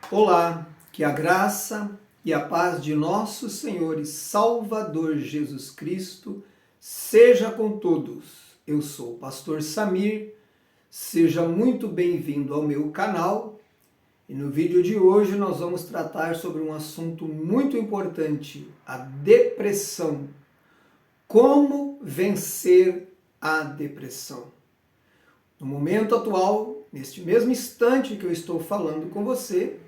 Olá, que a graça e a paz de nosso Senhor e Salvador Jesus Cristo seja com todos. Eu sou o pastor Samir, seja muito bem-vindo ao meu canal e no vídeo de hoje nós vamos tratar sobre um assunto muito importante, a depressão. Como vencer a depressão? No momento atual, neste mesmo instante que eu estou falando com você,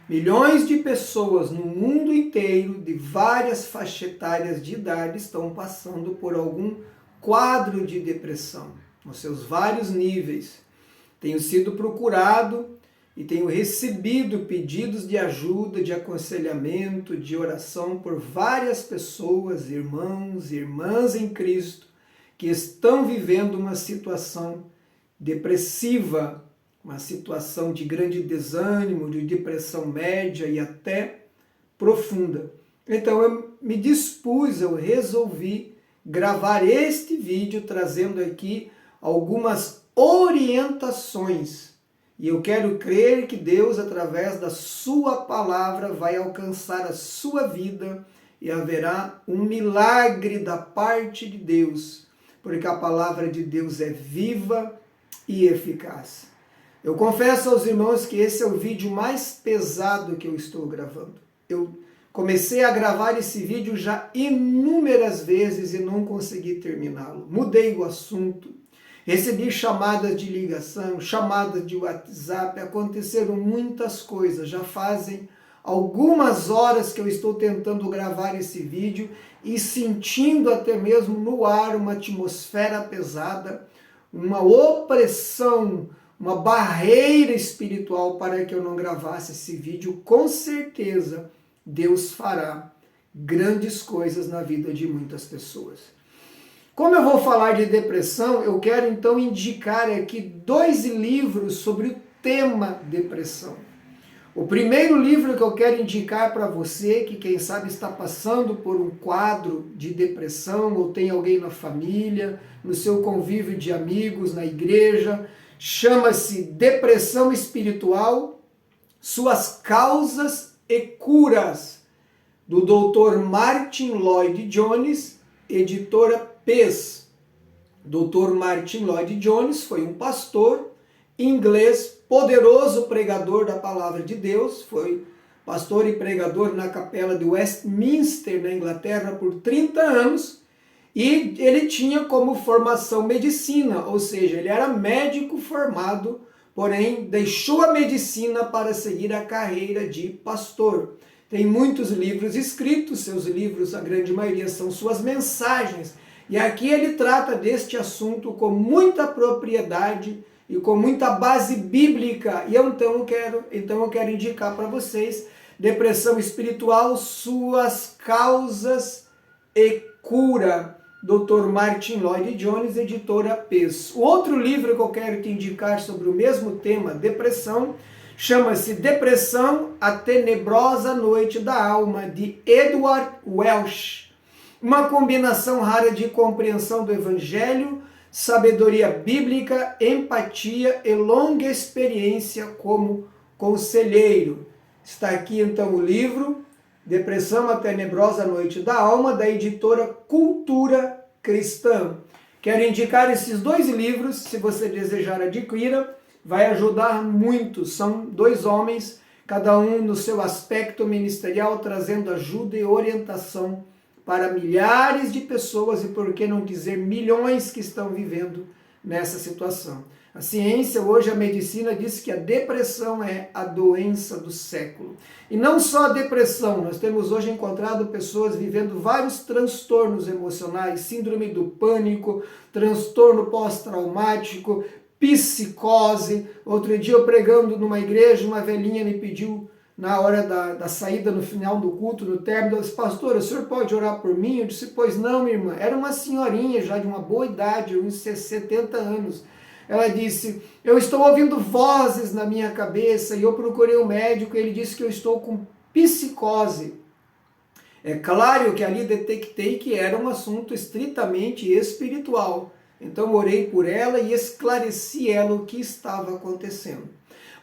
milhões de pessoas no mundo inteiro, de várias faixas etárias de idade, estão passando por algum quadro de depressão, nos seus vários níveis. Tenho sido procurado e tenho recebido pedidos de ajuda, de aconselhamento, de oração por várias pessoas, irmãos e irmãs em Cristo, que estão vivendo uma situação depressiva, uma situação de grande desânimo, de depressão média e até profunda. Então eu me dispus, eu resolvi gravar este vídeo trazendo aqui algumas orientações. E eu quero crer que Deus, através da sua palavra, vai alcançar a sua vida e haverá um milagre da parte de Deus, porque a palavra de Deus é viva e eficaz. Eu confesso aos irmãos que esse é o vídeo mais pesado que eu estou gravando. Eu comecei a gravar esse vídeo já inúmeras vezes e não consegui terminá-lo. Mudei o assunto, recebi chamadas de ligação, chamadas de WhatsApp, aconteceram muitas coisas. Já fazem algumas horas que eu estou tentando gravar esse vídeo e sentindo até mesmo no ar uma atmosfera pesada, uma opressão, uma barreira espiritual para que eu não gravasse esse vídeo. Com certeza, Deus fará grandes coisas na vida de muitas pessoas. Como eu vou falar de depressão, eu quero então indicar aqui 2 livros sobre o tema depressão. O primeiro livro que eu quero indicar para você, que quem sabe está passando por um quadro de depressão, ou tem alguém na família, no seu convívio de amigos, na igreja, chama-se Depressão Espiritual, Suas Causas e Curas, do Dr. Martyn Lloyd-Jones, editora PES. Dr. Martyn Lloyd-Jones foi um pastor inglês, poderoso pregador da palavra de Deus, foi pastor e pregador na capela de Westminster, na Inglaterra, por 30 anos, e ele tinha como formação medicina, ou seja, ele era médico formado, porém deixou a medicina para seguir a carreira de pastor. Tem muitos livros escritos, seus livros, a grande maioria, são suas mensagens, e aqui ele trata deste assunto com muita propriedade e com muita base bíblica, e então eu quero indicar para vocês Depressão Espiritual, Suas Causas e Cura, Dr. Martyn Lloyd-Jones, editora PES. O outro livro que eu quero te indicar sobre o mesmo tema, depressão, chama-se Depressão, a Tenebrosa Noite da Alma, de Edward Welch. Uma combinação rara de compreensão do Evangelho, sabedoria bíblica, empatia e longa experiência como conselheiro. Está aqui então o livro Depressão, a Tenebrosa Noite da Alma, da editora Cultura Cristã. Quero indicar esses 2 livros, se você desejar adquira, vai ajudar muito. São 2 homens, cada um no seu aspecto ministerial, trazendo ajuda e orientação para milhares de pessoas e, por que não dizer, milhões que estão vivendo nessa situação. A ciência, hoje a medicina, diz que a depressão é a doença do século. E não só a depressão, nós temos hoje encontrado pessoas vivendo vários transtornos emocionais, síndrome do pânico, transtorno pós-traumático, psicose. Outro dia eu pregando numa igreja, uma velhinha me pediu, na hora da saída, no final do culto, no término, ela disse: pastor, o senhor pode orar por mim? Eu disse: pois não, minha irmã. Era uma senhorinha já de uma boa idade, uns 70 anos. Ela disse: eu estou ouvindo vozes na minha cabeça e eu procurei um médico e ele disse que eu estou com psicose. É claro que ali detectei que era um assunto estritamente espiritual. Então orei por ela e esclareci ela o que estava acontecendo.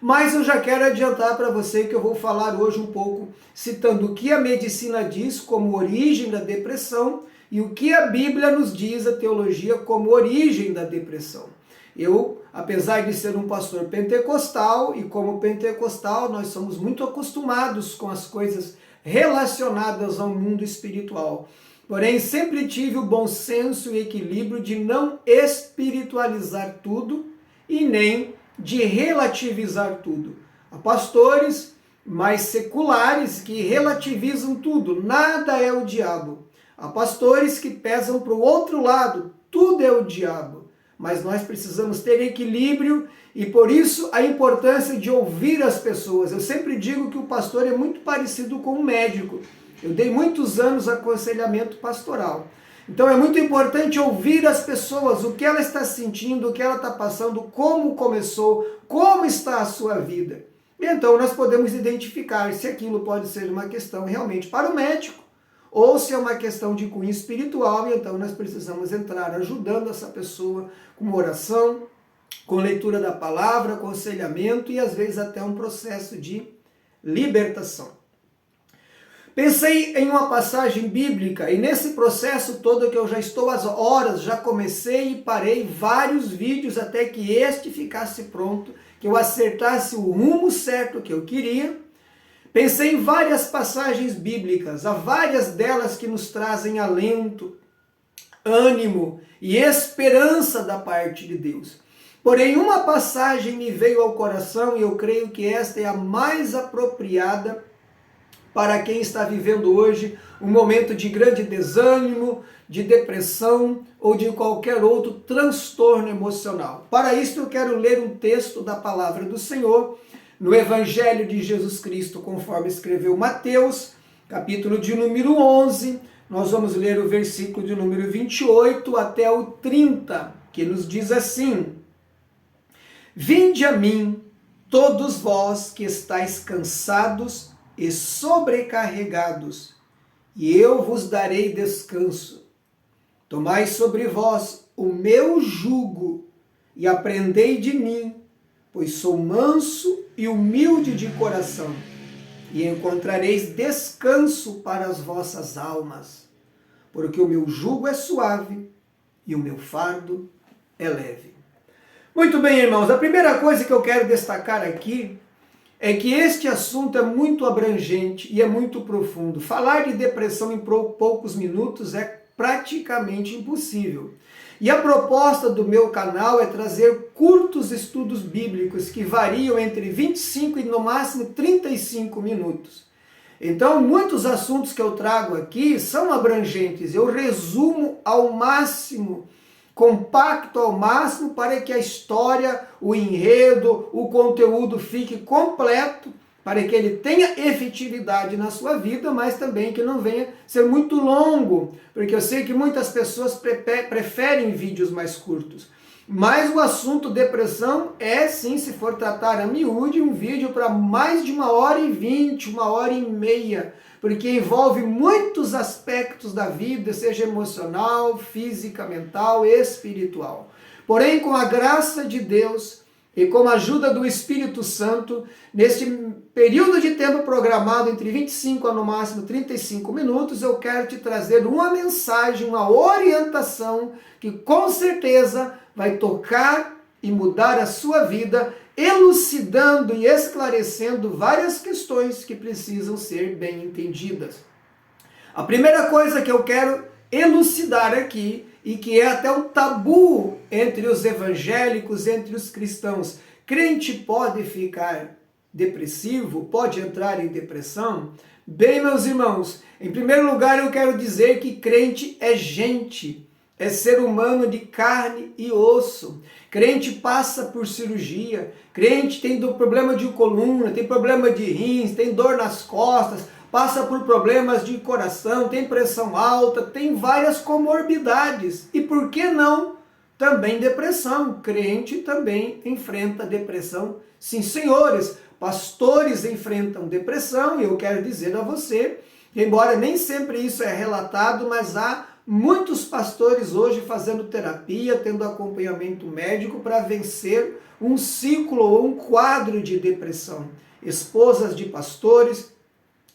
Mas eu já quero adiantar para você que eu vou falar hoje um pouco citando o que a medicina diz como origem da depressão e o que a Bíblia nos diz, a teologia, como origem da depressão. Eu, apesar de ser um pastor pentecostal, e como pentecostal nós somos muito acostumados com as coisas relacionadas ao mundo espiritual. Porém, sempre tive o bom senso e equilíbrio de não espiritualizar tudo e nem de relativizar tudo. Há pastores mais seculares que relativizam tudo, nada é o diabo. Há pastores que pesam para o outro lado, tudo é o diabo. Mas nós precisamos ter equilíbrio e por isso a importância de ouvir as pessoas. Eu sempre digo que o pastor é muito parecido com um médico. Eu dei muitos anos aconselhamento pastoral. Então é muito importante ouvir as pessoas, o que ela está sentindo, o que ela está passando, como começou, como está a sua vida. E então nós podemos identificar se aquilo pode ser uma questão realmente para o médico, ou se é uma questão de cunho espiritual, e então nós precisamos entrar ajudando essa pessoa com oração, com leitura da palavra, aconselhamento e às vezes até um processo de libertação. Pensei em uma passagem bíblica e nesse processo todo que eu já estou às horas, já comecei e parei vários vídeos até que este ficasse pronto, que eu acertasse o rumo certo que eu queria. Pensei em várias passagens bíblicas, há várias delas que nos trazem alento, ânimo e esperança da parte de Deus. Porém, uma passagem me veio ao coração e eu creio que esta é a mais apropriada para quem está vivendo hoje um momento de grande desânimo, de depressão ou de qualquer outro transtorno emocional. Para isso eu quero ler um texto da palavra do Senhor no Evangelho de Jesus Cristo, conforme escreveu Mateus, capítulo de número 11, nós vamos ler o versículo de número 28 até o 30, que nos diz assim: Vinde a mim, todos vós que estáis cansados e sobrecarregados, e eu vos darei descanso. Tomai sobre vós o meu jugo e aprendei de mim, pois sou manso e humilde de coração, e encontrareis descanso para as vossas almas, porque o meu jugo é suave e o meu fardo é leve. Muito bem, irmãos, a primeira coisa que eu quero destacar aqui é que este assunto é muito abrangente e é muito profundo. Falar de depressão em poucos minutos é praticamente impossível. E a proposta do meu canal é trazer curtos estudos bíblicos que variam entre 25 e no máximo 35 minutos. Então, muitos assuntos que eu trago aqui são abrangentes. Eu resumo ao máximo, compacto ao máximo, para que a história, o enredo, o conteúdo fique completo, para que ele tenha efetividade na sua vida, mas também que não venha ser muito longo, porque eu sei que muitas pessoas preferem vídeos mais curtos. Mas o assunto depressão é sim, se for tratar a miúde, um vídeo para mais de 1h20, 1h30, porque envolve muitos aspectos da vida, seja emocional, física, mental, espiritual. Porém, com a graça de Deus e com a ajuda do Espírito Santo, neste período de tempo programado entre 25 a no máximo 35 minutos, eu quero te trazer uma mensagem, uma orientação que com certeza vai tocar e mudar a sua vida, elucidando e esclarecendo várias questões que precisam ser bem entendidas. A primeira coisa que eu quero elucidar aqui, e que é até um tabu entre os evangélicos, entre os cristãos: crente pode ficar depressivo? Pode entrar em depressão? Bem, meus irmãos, em primeiro lugar eu quero dizer que crente é gente, é ser humano de carne e osso. Crente passa por cirurgia, crente tem problema de coluna, tem problema de rins, tem dor nas costas, passa por problemas de coração, tem pressão alta, tem várias comorbidades. E por que não também depressão? Crente também enfrenta depressão. Sim, senhores, pastores enfrentam depressão, e eu quero dizer a você, embora nem sempre isso é relatado, mas há muitos pastores hoje fazendo terapia, tendo acompanhamento médico para vencer um ciclo ou um quadro de depressão. Esposas de pastores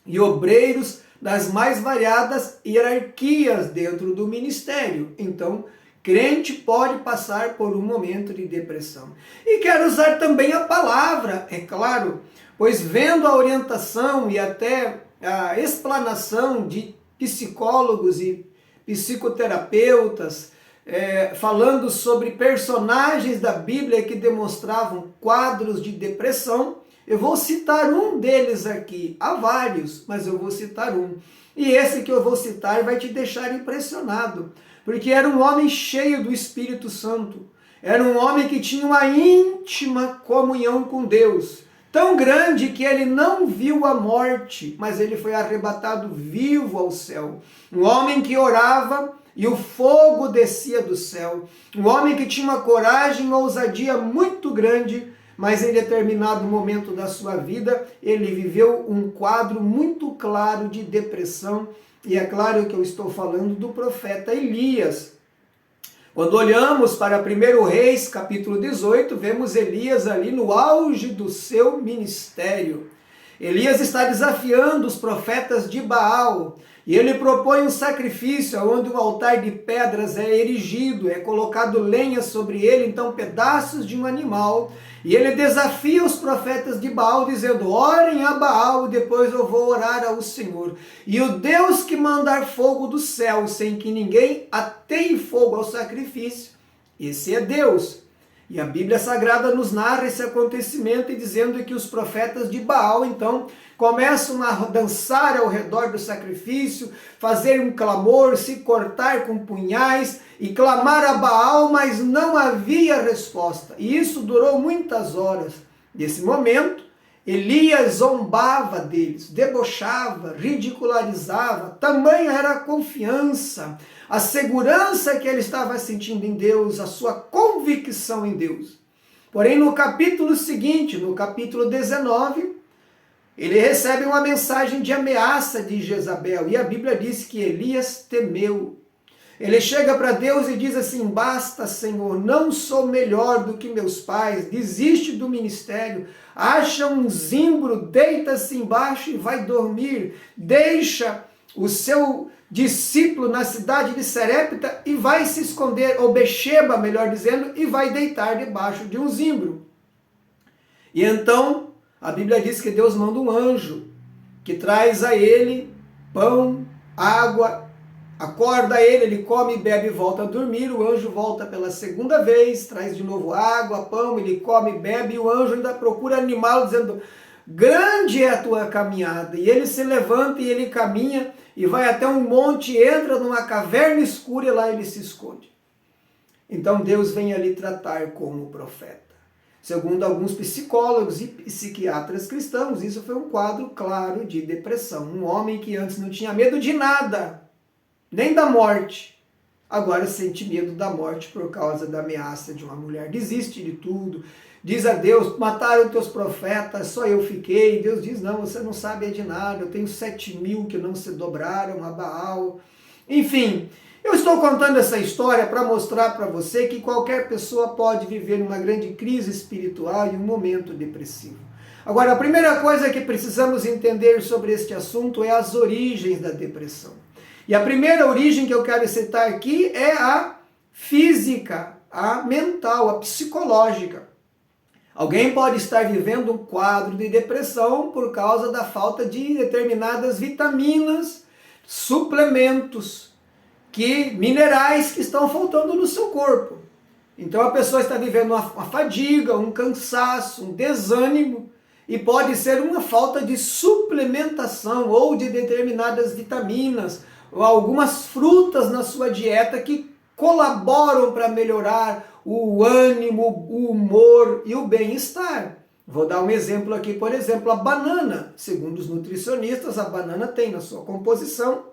e obreiros das mais variadas hierarquias dentro do ministério. Então, crente pode passar por um momento de depressão. E quero usar também a palavra, é claro, pois vendo a orientação e até a explanação de psicólogos e psicoterapeutas, falando sobre personagens da Bíblia que demonstravam quadros de depressão, eu vou citar um deles aqui, há vários, mas eu vou citar um. E esse que eu vou citar vai te deixar impressionado, porque era um homem cheio do Espírito Santo, era um homem que tinha uma íntima comunhão com Deus, tão grande que ele não viu a morte, mas ele foi arrebatado vivo ao céu. Um homem que orava e o fogo descia do céu. Um homem que tinha uma coragem e uma ousadia muito grande, mas em determinado momento da sua vida, ele viveu um quadro muito claro de depressão. E é claro que eu estou falando do profeta Elias. Quando olhamos para 1 Reis, capítulo 18, vemos Elias ali no auge do seu ministério. Elias está desafiando os profetas de Baal, e ele propõe um sacrifício onde um altar de pedras é erigido, é colocado lenha sobre ele, então pedaços de um animal, e ele desafia os profetas de Baal, dizendo: orem a Baal, e depois eu vou orar ao Senhor. E o Deus que mandar fogo do céu, sem que ninguém ateie fogo ao sacrifício, esse é Deus. E a Bíblia Sagrada nos narra esse acontecimento, dizendo que os profetas de Baal, então, começam a dançar ao redor do sacrifício, fazer um clamor, se cortar com punhais e clamar a Baal, mas não havia resposta. E isso durou muitas horas. Nesse momento, Elias zombava deles, debochava, ridicularizava, tamanha era a confiança, a segurança que ele estava sentindo em Deus, a sua convicção em Deus. Porém, no capítulo seguinte, no capítulo 19, ele recebe uma mensagem de ameaça de Jezabel, e a Bíblia diz que Elias temeu. Ele chega para Deus e diz assim: basta, Senhor, não sou melhor do que meus pais, desiste do ministério, acha um zimbro, deita-se embaixo e vai dormir, deixa o seu discípulo na cidade de Serepta e vai se esconder, ou Bexeba, melhor dizendo, e vai deitar debaixo de um zimbro. E então, a Bíblia diz que Deus manda um anjo, que traz a ele pão, água, acorda ele, ele come, bebe e volta a dormir. O anjo volta pela segunda vez, traz de novo água, pão, ele come, bebe, e o anjo ainda procura animá-lo, dizendo: grande é a tua caminhada. E ele se levanta e ele caminha e vai até um monte, entra numa caverna escura e lá ele se esconde. Então Deus vem ali tratar com o profeta. Segundo alguns psicólogos e psiquiatras cristãos, isso foi um quadro claro de depressão. Um homem que antes não tinha medo de nada, nem da morte, agora sente medo da morte por causa da ameaça de uma mulher. Desiste de tudo, diz a Deus: mataram teus profetas, só eu fiquei. Deus diz: não, você não sabe de nada, eu tenho 7.000 que não se dobraram a Baal. Enfim, eu estou contando essa história para mostrar para você que qualquer pessoa pode viver uma grande crise espiritual e um momento depressivo. Agora, a primeira coisa que precisamos entender sobre este assunto é as origens da depressão. E a primeira origem que eu quero citar aqui é a física, a mental, a psicológica. Alguém pode estar vivendo um quadro de depressão por causa da falta de determinadas vitaminas, suplementos, minerais que estão faltando no seu corpo. Então a pessoa está vivendo uma fadiga, um cansaço, um desânimo, e pode ser uma falta de suplementação ou de determinadas vitaminas, ou algumas frutas na sua dieta que colaboram para melhorar o ânimo, o humor e o bem-estar. Vou dar um exemplo aqui, por exemplo, a banana. Segundo os nutricionistas, a banana tem na sua composição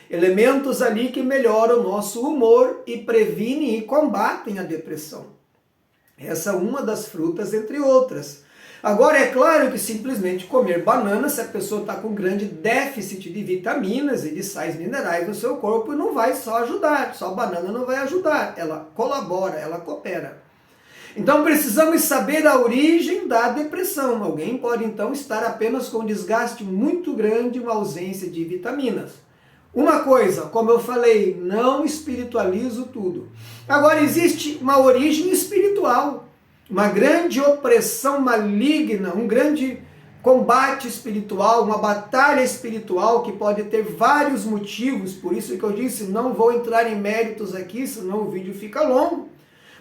elementos ali que melhoram o nosso humor e previnem e combatem a depressão. Essa é uma das frutas, entre outras. Agora, é claro que simplesmente comer banana, se a pessoa está com grande déficit de vitaminas e de sais minerais no seu corpo, não vai só ajudar, só a banana não vai ajudar, ela colabora, ela coopera. Então precisamos saber a origem da depressão. Alguém pode então estar apenas com um desgaste muito grande, uma ausência de vitaminas. Uma coisa, como eu falei, não espiritualizo tudo. Agora existe uma origem espiritual, uma grande opressão maligna, um grande combate espiritual, uma batalha espiritual que pode ter vários motivos, por isso que eu disse, não vou entrar em méritos aqui, senão o vídeo fica longo.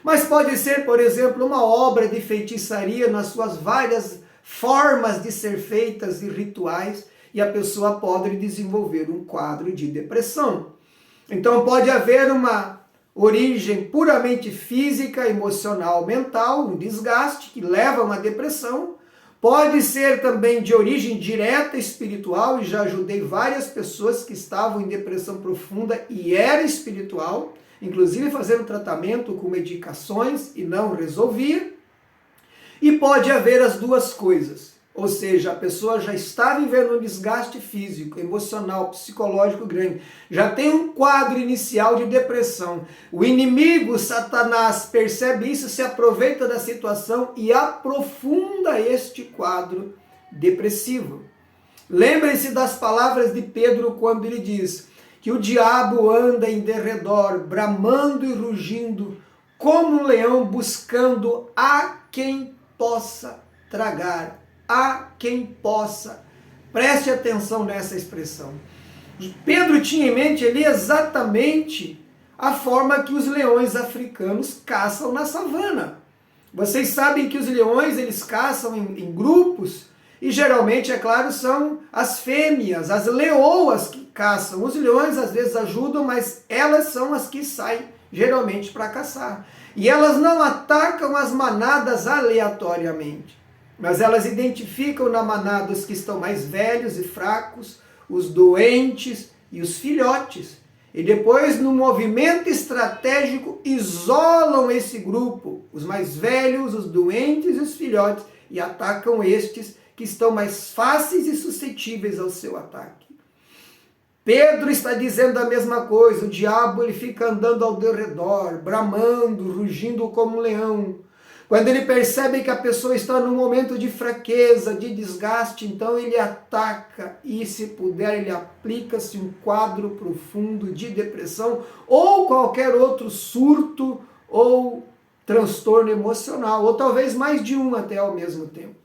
Mas pode ser, por exemplo, uma obra de feitiçaria nas suas várias formas de ser feitas e rituais, e a pessoa pode desenvolver um quadro de depressão. Então pode haver uma origem puramente física, emocional, mental, um desgaste que leva a uma depressão. Pode ser também de origem direta espiritual, e já ajudei várias pessoas que estavam em depressão profunda e era espiritual, inclusive fazendo tratamento com medicações e não resolvia. E pode haver as duas coisas, ou seja, a pessoa já está vivendo um desgaste físico, emocional, psicológico grande, já tem um quadro inicial de depressão. O inimigo, Satanás, percebe isso, se aproveita da situação e aprofunda este quadro depressivo. Lembre-se das palavras de Pedro quando ele diz que o diabo anda em derredor, bramando e rugindo, como um leão buscando a quem possa tragar, a quem possa. Preste atenção nessa expressão. Pedro tinha em mente ali exatamente a forma que os leões africanos caçam na savana. Vocês sabem que os leões, eles caçam em grupos, e geralmente, é claro, são as fêmeas, as leoas que caçam. Os leões às vezes ajudam, mas elas são as que saem geralmente para caçar. E elas não atacam as manadas aleatoriamente, mas elas identificam na manada os que estão mais velhos e fracos, os doentes e os filhotes. E depois, no movimento estratégico, isolam esse grupo, os mais velhos, os doentes e os filhotes, e atacam estes que estão mais fáceis e suscetíveis ao seu ataque. Pedro está dizendo a mesma coisa, o diabo ele fica andando ao derredor, bramando, rugindo como um leão. Quando ele percebe que a pessoa está num momento de fraqueza, de desgaste, então ele ataca e, se puder, ele aplica-se um quadro profundo de depressão ou qualquer outro surto ou transtorno emocional, ou talvez mais de um até ao mesmo tempo.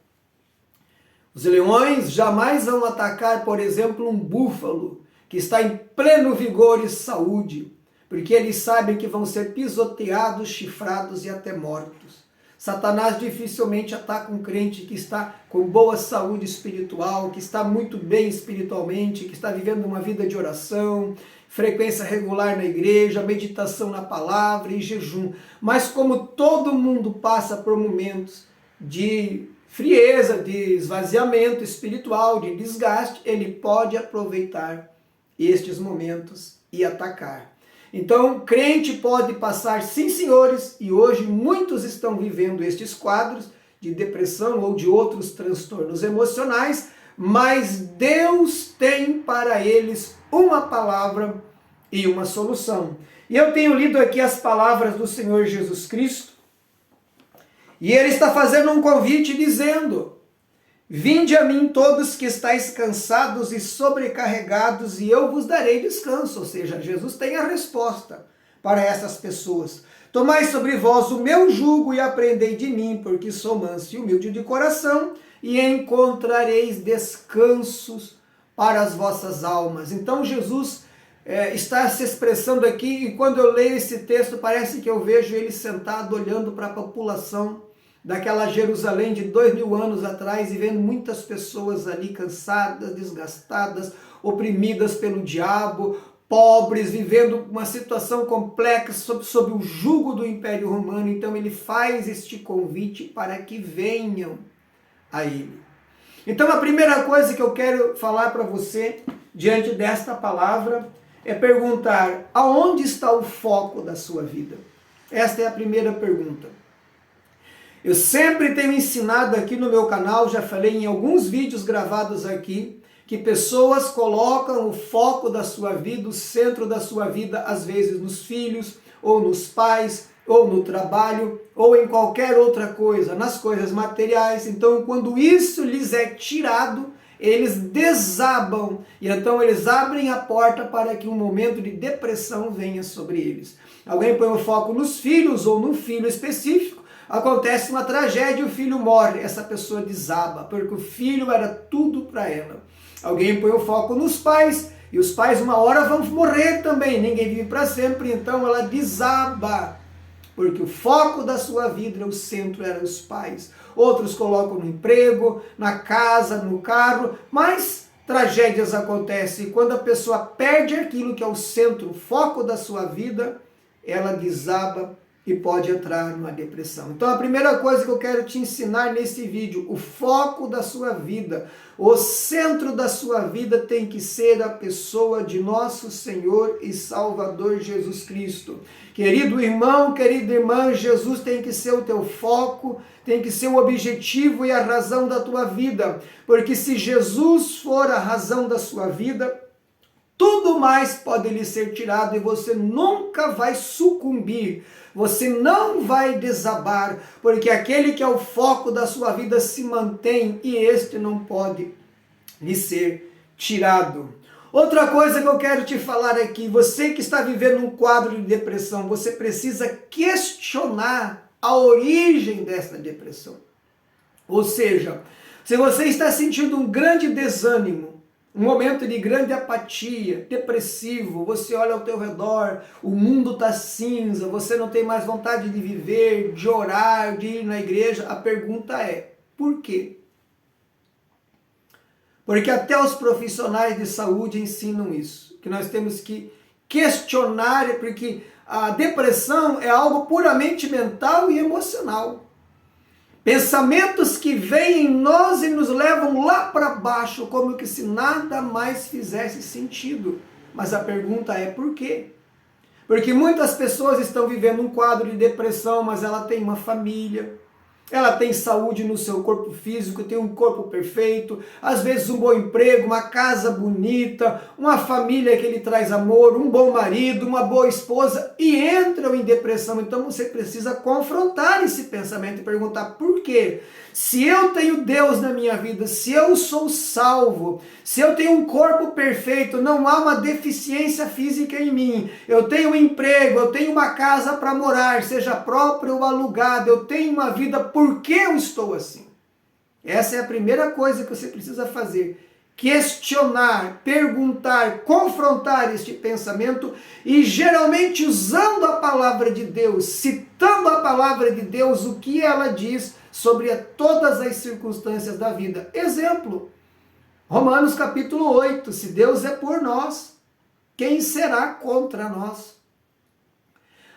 Os leões jamais vão atacar, por exemplo, um búfalo que está em pleno vigor e saúde, porque eles sabem que vão ser pisoteados, chifrados e até mortos. Satanás dificilmente ataca um crente que está com boa saúde espiritual, que está muito bem espiritualmente, que está vivendo uma vida de oração, frequência regular na igreja, meditação na palavra e jejum. Mas como todo mundo passa por momentos de frieza, de esvaziamento espiritual, de desgaste, ele pode aproveitar estes momentos e atacar. Então, crente pode passar, sim senhores, e hoje muitos estão vivendo estes quadros de depressão ou de outros transtornos emocionais, mas Deus tem para eles uma palavra e uma solução. E eu tenho lido aqui as palavras do Senhor Jesus Cristo, e ele está fazendo um convite dizendo: vinde a mim todos que estáis cansados e sobrecarregados, e eu vos darei descanso. Ou seja, Jesus tem a resposta para essas pessoas. Tomai sobre vós o meu jugo e aprendei de mim, porque sou manso e humilde de coração, e encontrareis descansos para as vossas almas. Então Jesus está se expressando aqui, e quando eu leio esse texto, parece que eu vejo ele sentado olhando para a população daquela Jerusalém de 2000 anos atrás e vendo muitas pessoas ali cansadas, desgastadas, oprimidas pelo diabo, pobres, vivendo uma situação complexa sob o jugo do Império Romano. Então ele faz este convite para que venham a ele. Então a primeira coisa que eu quero falar para você diante desta palavra é perguntar: aonde está o foco da sua vida? Esta é a primeira pergunta. Eu sempre tenho ensinado aqui no meu canal, já falei em alguns vídeos gravados aqui, que pessoas colocam o foco da sua vida, o centro da sua vida, às vezes nos filhos, ou nos pais, ou no trabalho, ou em qualquer outra coisa, nas coisas materiais. Então, quando isso lhes é tirado, eles desabam, e então eles abrem a porta para que um momento de depressão venha sobre eles. Alguém põe o foco nos filhos, ou num filho específico, acontece uma tragédia, o filho morre, essa pessoa desaba, porque o filho era tudo para ela. Alguém põe o foco nos pais, e os pais uma hora vão morrer também, ninguém vive para sempre, então ela desaba, porque o foco da sua vida, o centro eram os pais. Outros colocam no emprego, na casa, no carro, mas tragédias acontecem, e quando a pessoa perde aquilo que é o centro, o foco da sua vida, ela desaba e pode entrar numa depressão. Então a primeira coisa que eu quero te ensinar nesse vídeo, o foco da sua vida, o centro da sua vida tem que ser a pessoa de nosso Senhor e Salvador Jesus Cristo. Querido irmão, querida irmã, Jesus tem que ser o teu foco, tem que ser o objetivo e a razão da tua vida, porque se Jesus for a razão da sua vida, tudo mais pode lhe ser tirado e você nunca vai sucumbir, você não vai desabar, porque aquele que é o foco da sua vida se mantém e este não pode lhe ser tirado. Outra coisa que eu quero te falar aqui, você que está vivendo um quadro de depressão, você precisa questionar a origem dessa depressão. Ou seja, se você está sentindo um grande desânimo, um momento de grande apatia, depressivo, você olha ao teu redor, o mundo está cinza, você não tem mais vontade de viver, de orar, de ir na igreja, a pergunta é, por quê? Porque até os profissionais de saúde ensinam isso, que nós temos que questionar, porque a depressão é algo puramente mental e emocional. Pensamentos que vêm em nós e nos levam lá para baixo, como que se nada mais fizesse sentido. Mas a pergunta é por quê? Porque muitas pessoas estão vivendo um quadro de depressão, mas ela tem uma família, ela tem saúde no seu corpo físico, tem um corpo perfeito, às vezes um bom emprego, uma casa bonita, uma família que lhe traz amor, um bom marido, uma boa esposa, e entram em depressão. Então você precisa confrontar esse pensamento e perguntar por quê? Se eu tenho Deus na minha vida, se eu sou salvo, se eu tenho um corpo perfeito, não há uma deficiência física em mim, eu tenho um emprego, eu tenho uma casa para morar, seja própria ou alugada, eu tenho uma vida, por que eu estou assim? Essa é a primeira coisa que você precisa fazer. Questionar, perguntar, confrontar este pensamento e geralmente usando a palavra de Deus, citando a palavra de Deus, o que ela diz sobre todas as circunstâncias da vida. Exemplo, Romanos capítulo 8, se Deus é por nós, quem será contra nós?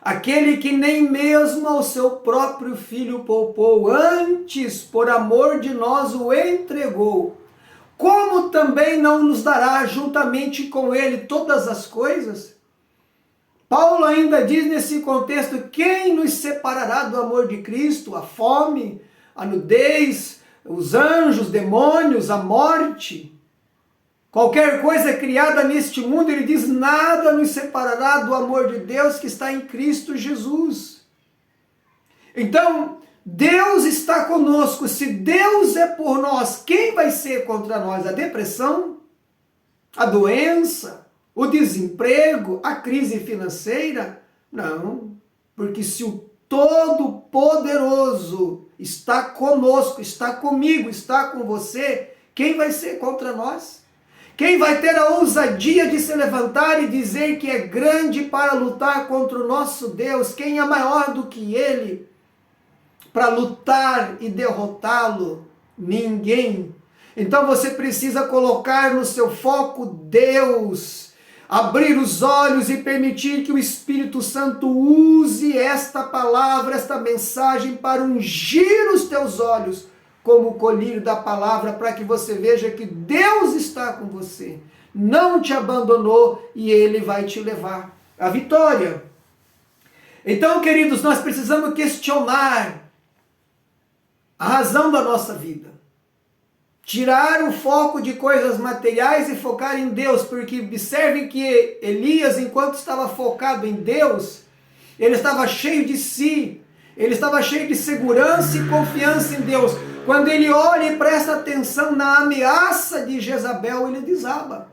Aquele que nem mesmo ao seu próprio filho poupou, antes por amor de nós o entregou, como também não nos dará juntamente com ele todas as coisas? Paulo ainda diz nesse contexto, quem nos separará do amor de Cristo? A fome, a nudez, os anjos, demônios, a morte? Qualquer coisa criada neste mundo, ele diz, nada nos separará do amor de Deus que está em Cristo Jesus. Então, Deus está conosco. Se Deus é por nós, quem vai ser contra nós? A depressão? A doença? O desemprego? A crise financeira? Não, porque se o Todo-Poderoso está conosco, está comigo, está com você, quem vai ser contra nós? Quem vai ter a ousadia de se levantar e dizer que é grande para lutar contra o nosso Deus? Quem é maior do que Ele para lutar e derrotá-lo? Ninguém. Então você precisa colocar no seu foco Deus, abrir os olhos e permitir que o Espírito Santo use esta palavra, esta mensagem para ungir os teus olhos como o colírio da palavra, para que você veja que Deus está com você, não te abandonou e Ele vai te levar à vitória. Então, queridos, nós precisamos questionar a razão da nossa vida. Tirar o foco de coisas materiais e focar em Deus, porque observem que Elias, enquanto estava focado em Deus, ele estava cheio de si, ele estava cheio de segurança e confiança em Deus. Quando ele olha e presta atenção na ameaça de Jezabel, ele desaba,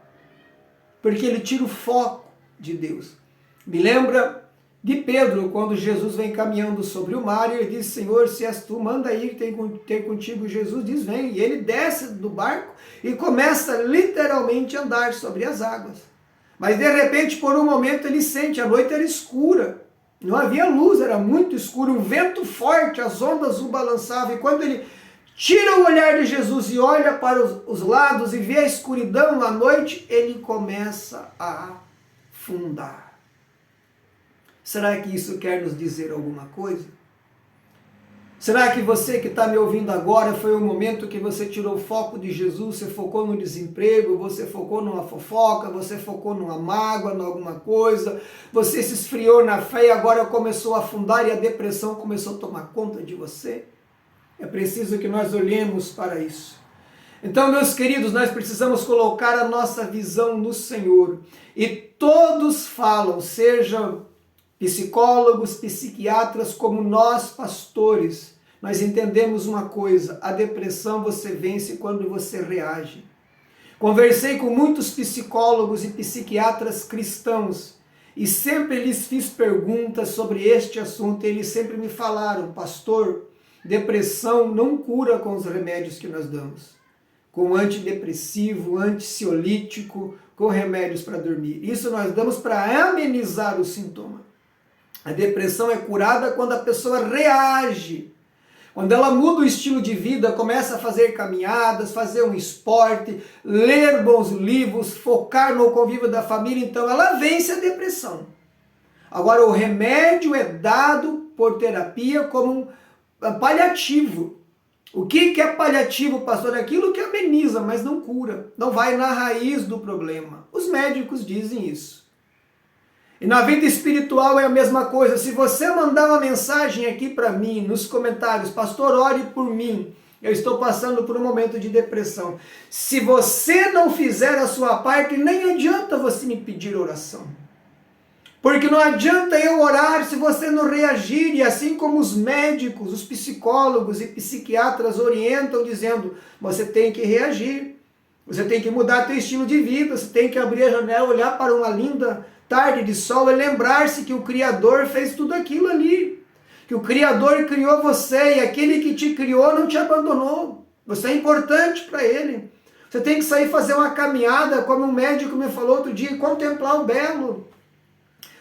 porque ele tira o foco de Deus. Me lembra de Pedro, quando Jesus vem caminhando sobre o mar, e ele diz: Senhor, se és tu, manda ir ter contigo. Jesus diz: vem. E ele desce do barco e começa literalmente a andar sobre as águas. Mas de repente, por um momento, ele sente, a noite era escura, não havia luz, era muito escuro, um vento forte, as ondas o balançavam, e quando ele tira o olhar de Jesus e olha para os lados e vê a escuridão à noite, ele começa a afundar. Será que isso quer nos dizer alguma coisa? Será que você que está me ouvindo agora, foi um momento que você tirou o foco de Jesus, você focou no desemprego, você focou numa fofoca, você focou numa mágoa, em alguma coisa, você se esfriou na fé e agora começou a afundar e a depressão começou a tomar conta de você? É preciso que nós olhemos para isso. Então, meus queridos, nós precisamos colocar a nossa visão no Senhor. E todos falam, sejam psicólogos, psiquiatras, como nós, pastores, nós entendemos uma coisa: a depressão você vence quando você reage. Conversei com muitos psicólogos e psiquiatras cristãos e sempre lhes fiz perguntas sobre este assunto e eles sempre me falaram: pastor, depressão não cura com os remédios que nós damos, com antidepressivo, ansiolítico, com remédios para dormir. Isso nós damos para amenizar o sintoma. A depressão é curada quando a pessoa reage, quando ela muda o estilo de vida, começa a fazer caminhadas, fazer um esporte, ler bons livros, focar no convívio da família, então ela vence a depressão. Agora, o remédio é dado por terapia como um paliativo. O que é paliativo, pastor? Aquilo que ameniza, mas não cura, não vai na raiz do problema. Os médicos dizem isso. E na vida espiritual é a mesma coisa. Se você mandar uma mensagem aqui para mim, nos comentários: pastor, ore por mim, eu estou passando por um momento de depressão. Se você não fizer a sua parte, nem adianta você me pedir oração. Porque não adianta eu orar se você não reagir. E assim como os médicos, os psicólogos e psiquiatras orientam dizendo: você tem que reagir, você tem que mudar seu estilo de vida, você tem que abrir a janela, olhar para uma linda tarde de sol e lembrar-se que o Criador fez tudo aquilo ali. Que o Criador criou você e aquele que te criou não te abandonou. Você é importante para Ele. Você tem que sair fazer uma caminhada, como um médico me falou outro dia, e contemplar o belo.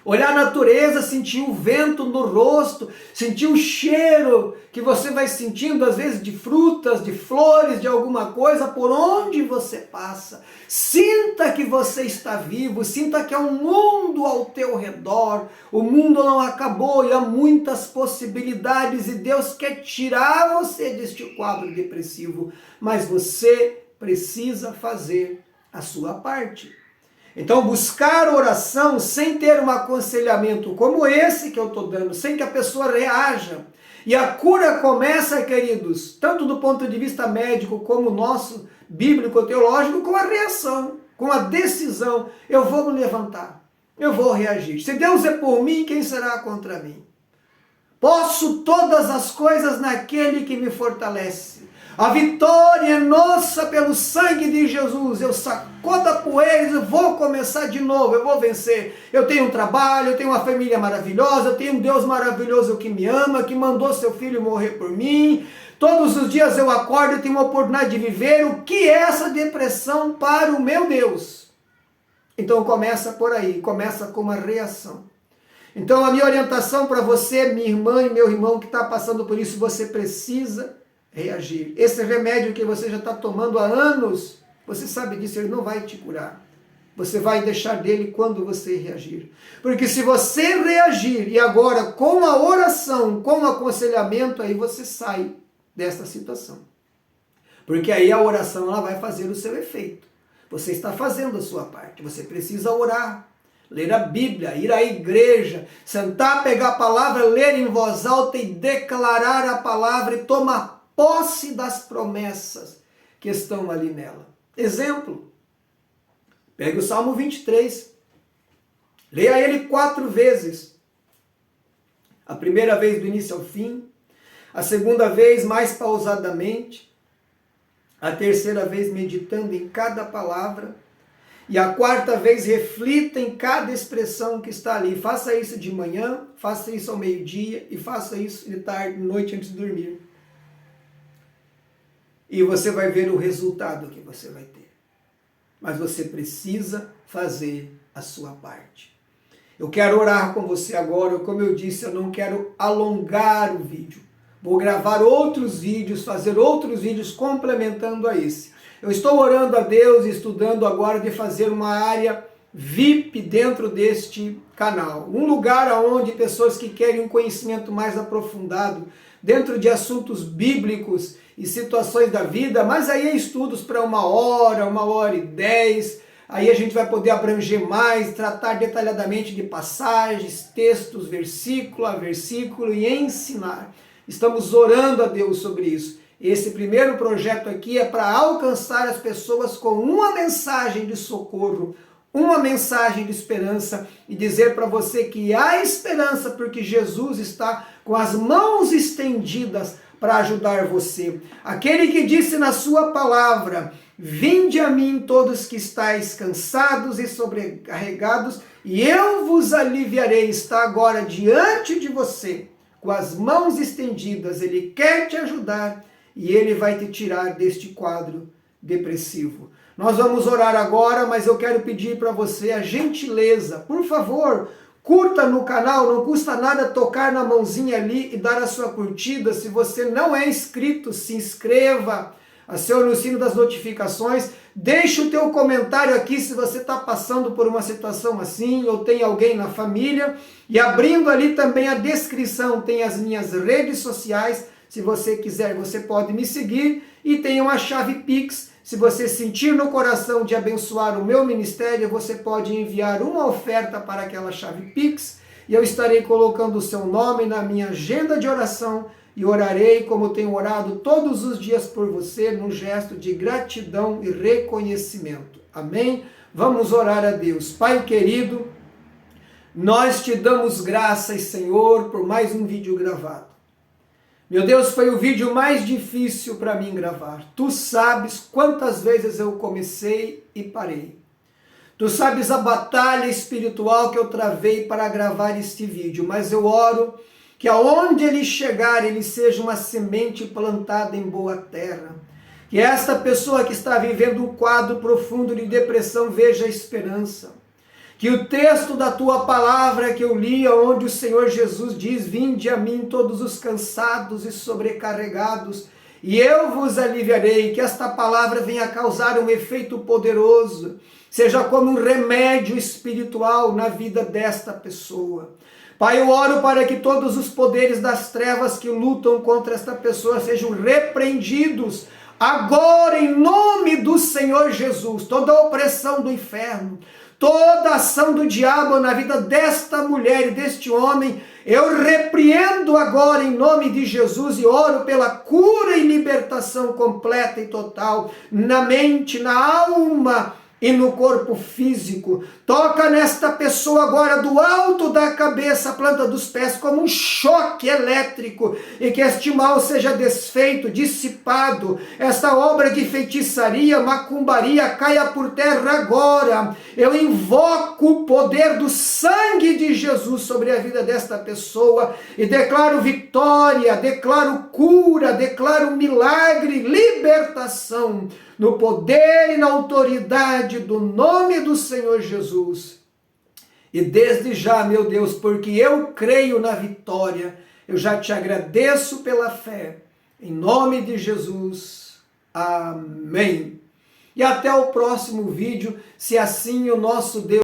Olhar a natureza, sentir o vento no rosto, sentir o cheiro que você vai sentindo, às vezes, de frutas, de flores, de alguma coisa, por onde você passa. Sinta que você está vivo, sinta que há um mundo ao teu redor. O mundo não acabou e há muitas possibilidades e Deus quer tirar você deste quadro depressivo, mas você precisa fazer a sua parte. Então, buscar oração sem ter um aconselhamento como esse que eu estou dando, sem que a pessoa reaja. E a cura começa, queridos, tanto do ponto de vista médico como nosso, bíblico-teológico, com a reação, com a decisão. Eu vou me levantar, eu vou reagir. Se Deus é por mim, quem será contra mim? Posso todas as coisas naquele que me fortalece. A vitória é nossa pelo sangue de Jesus. Eu sacudo a poeira e vou começar de novo, eu vou vencer. Eu tenho um trabalho, eu tenho uma família maravilhosa, eu tenho um Deus maravilhoso que me ama, que mandou seu filho morrer por mim. Todos os dias eu acordo e tenho uma oportunidade de viver. O que é essa depressão para o meu Deus? Então começa por aí, começa com uma reação. Então a minha orientação para você, minha irmã e meu irmão que está passando por isso, você precisa reagir. Esse remédio que você já está tomando há anos, você sabe disso, ele não vai te curar. Você vai deixar dele quando você reagir. Porque se você reagir e agora com a oração, com o aconselhamento, aí você sai dessa situação. Porque aí a oração ela vai fazer o seu efeito. Você está fazendo a sua parte. Você precisa orar, ler a Bíblia, ir à igreja, sentar, pegar a palavra, ler em voz alta e declarar a palavra e tomar posse das promessas que estão ali nela. Exemplo, pegue o Salmo 23, leia ele 4 vezes. A primeira vez do início ao fim, a segunda vez mais pausadamente, a terceira vez meditando em cada palavra, e a quarta vez reflita em cada expressão que está ali. Faça isso de manhã, faça isso ao meio-dia e faça isso de tarde, noite antes de dormir. E você vai ver o resultado que você vai ter. Mas você precisa fazer a sua parte. Eu quero orar com você agora. Como eu disse, eu não quero alongar o vídeo. Vou gravar outros vídeos, fazer outros vídeos complementando a esse. Eu estou orando a Deus e estudando agora de fazer uma área VIP dentro deste canal. Um lugar onde pessoas que querem um conhecimento mais aprofundado dentro de assuntos bíblicos e situações da vida, mas aí é estudos para 1h e 10, aí a gente vai poder abranger mais, tratar detalhadamente de passagens, textos, versículo a versículo e ensinar. Estamos orando a Deus sobre isso. Esse primeiro projeto aqui é para alcançar as pessoas com uma mensagem de socorro, uma mensagem de esperança e dizer para você que há esperança porque Jesus está com as mãos estendidas para ajudar você. Aquele que disse na sua palavra: vinde a mim todos que estáis cansados e sobrecarregados e eu vos aliviarei, está agora diante de você com as mãos estendidas. Ele quer te ajudar e ele vai te tirar deste quadro depressivo. Nós vamos orar agora, mas eu quero pedir para você a gentileza, por favor, curta no canal, não custa nada tocar na mãozinha ali e dar a sua curtida. Se você não é inscrito, se inscreva, acione o sino das notificações, deixe o teu comentário aqui se você está passando por uma situação assim, ou tem alguém na família, e abrindo ali também a descrição, tem as minhas redes sociais. Se você quiser, você pode me seguir e tem uma chave Pix. Se você sentir no coração de abençoar o meu ministério, você pode enviar uma oferta para aquela chave Pix e eu estarei colocando o seu nome na minha agenda de oração e orarei como tenho orado todos os dias por você, num gesto de gratidão e reconhecimento. Amém? Vamos orar a Deus. Pai querido, nós te damos graças, Senhor, por mais um vídeo gravado. Meu Deus, foi o vídeo mais difícil para mim gravar. Tu sabes quantas vezes eu comecei e parei. Tu sabes a batalha espiritual que eu travei para gravar este vídeo, mas eu oro que aonde ele chegar, ele seja uma semente plantada em boa terra. Que esta pessoa que está vivendo um quadro profundo de depressão veja a esperança. Que o texto da tua palavra que eu li, onde o Senhor Jesus diz: vinde a mim todos os cansados e sobrecarregados, e eu vos aliviarei, que esta palavra venha causar um efeito poderoso, seja como um remédio espiritual na vida desta pessoa. Pai, eu oro para que todos os poderes das trevas que lutam contra esta pessoa sejam repreendidos agora em nome do Senhor Jesus. Toda a opressão do inferno, toda a ação do diabo na vida desta mulher e deste homem, eu repreendo agora em nome de Jesus e oro pela cura e libertação completa e total na mente, na alma e no corpo físico. Toca nesta pessoa agora do alto da cabeça, a planta dos pés, como um choque elétrico, e que este mal seja desfeito, dissipado, esta obra de feitiçaria, macumbaria caia por terra agora. Eu invoco o poder do sangue de Jesus sobre a vida desta pessoa e declaro vitória, declaro cura, declaro milagre, libertação, no poder e na autoridade do nome do Senhor Jesus. E desde já, meu Deus, porque eu creio na vitória, eu já te agradeço pela fé. Em nome de Jesus. Amém. E até o próximo vídeo, se assim o nosso Deus